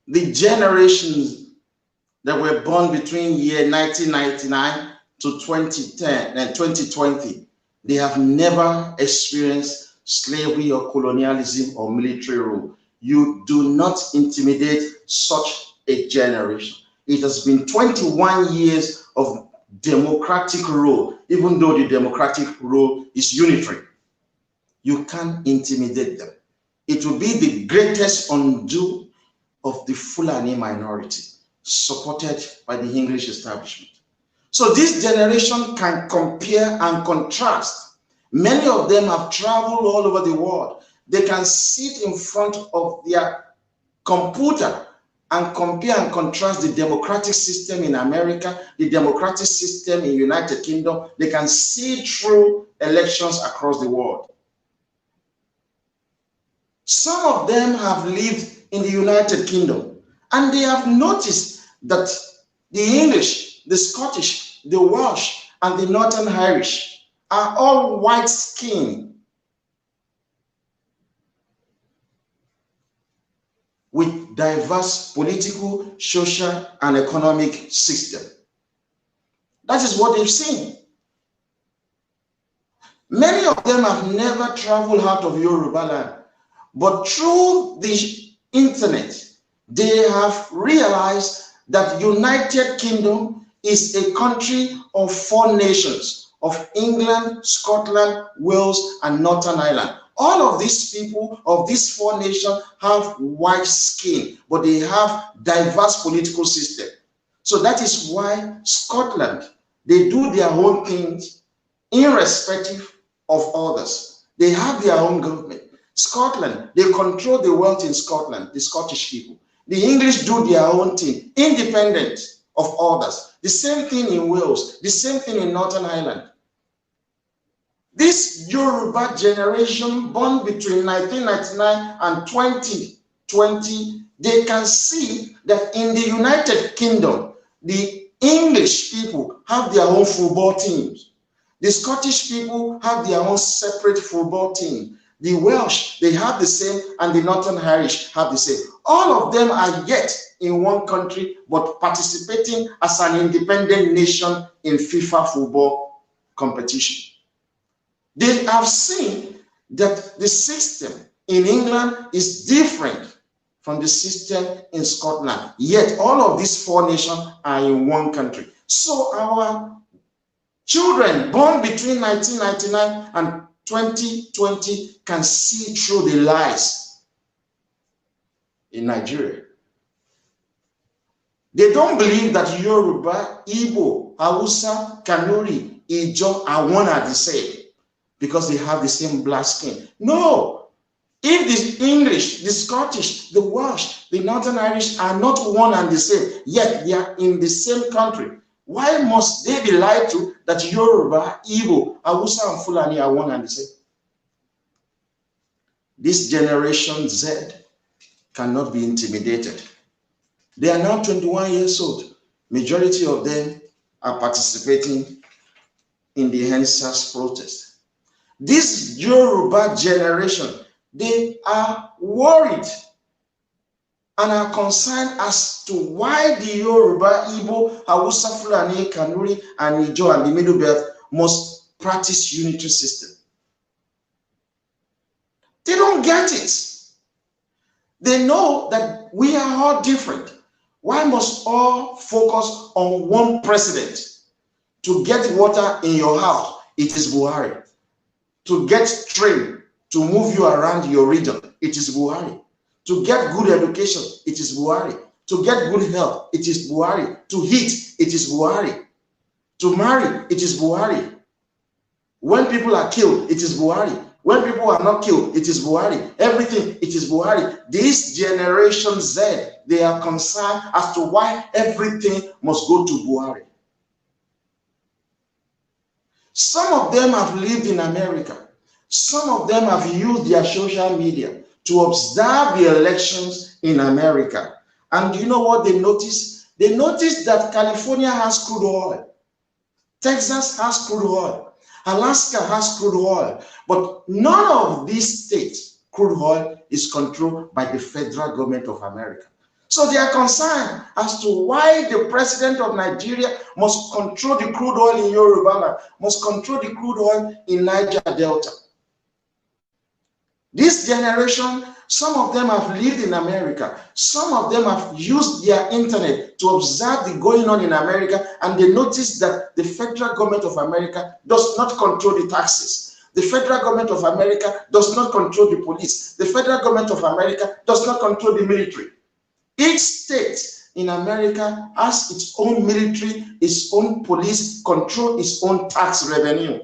the generations that were born between year 1999 to 2010 and 2020, they have never experienced slavery or colonialism or military rule. You do not intimidate such a generation. It has been 21 years of democratic rule, even though the democratic rule is unitary. You can't intimidate them. It will be the greatest undo of the Fulani minority, supported by the English establishment. So this generation can compare and contrast. Many of them have traveled all over the world. They can sit in front of their computer and compare and contrast the democratic system in America, the democratic system in United Kingdom. They can see through elections across the world. Some of them have lived in the United Kingdom, and they have noticed that the English, the Scottish, the Welsh, and the Northern Irish are all white-skinned with diverse political, social, and economic system. That is what they've seen. Many of them have never traveled out of Yoruba land, but through the internet, they have realized that United Kingdom is a country of 4 nations, of England, Scotland, Wales, and Northern Ireland. All of these people of these 4 nations have white skin, but they have diverse political system. So that is why Scotland, they do their own things irrespective of others. They have their own government. Scotland, they control the wealth in Scotland, the Scottish people. The English do their own thing, independent of others. The same thing in Wales, the same thing in Northern Ireland. This Yoruba generation born between 1999 and 2020, they can see that in the United Kingdom, the English people have their own football teams. The Scottish people have their own separate football team. The Welsh, they have the same, and the Northern Irish have the same. All of them are yet in one country, but participating as an independent nation in FIFA football competition. They have seen that the system in England is different from the system in Scotland. Yet all of these 4 nations are in one country. So our children born between 1999 and 2020 can see through the lies in Nigeria. They don't believe that Yoruba, Igbo, Hausa, Kanuri, Ijaw are one and the same because they have the same black skin. No. If the English, the Scottish, the Welsh, the Northern Irish are not one and the same, yet they are in the same country, why must they be lied to that Yoruba, Igbo, Hausa, and Fulani are one and the same? This generation Z cannot be intimidated. They are now 21 years old. Majority of them are participating in the NSAS protest. This Yoruba generation, they are worried and are concerned as to why the Yoruba, Igbo, Hausa, Fulani, Kanuri, and Ijaw and the Middle Belt must practice unitary system. They don't get it. They know that we are all different. Why must all focus on one president? To get water in your house, it is Buhari. To get train, to move you around your region, it is Buhari. To get good education, it is Buhari. To get good health, it is Buhari. To eat, it is Buhari. To marry, it is Buhari. When people are killed, it is Buhari. When people are not killed, it is Buhari. Everything, it is Buhari. This generation Z, they are concerned as to why everything must go to Buhari. Some of them have lived in America. Some of them have used their social media to observe the elections in America. And you know what they noticed? They noticed that California has crude oil. Texas has crude oil. Alaska has crude oil. But none of these states, crude oil is controlled by the federal government of America. So they are concerned as to why the president of Nigeria must control the crude oil in Yoruba land, must control the crude oil in Niger Delta. This generation, some of them have lived in America. Some of them have used their internet to observe the going on in America, and they notice that the federal government of America does not control the taxes. The federal government of America does not control the police. The federal government of America does not control the military. Each state in America has its own military, its own police, control its own tax revenue.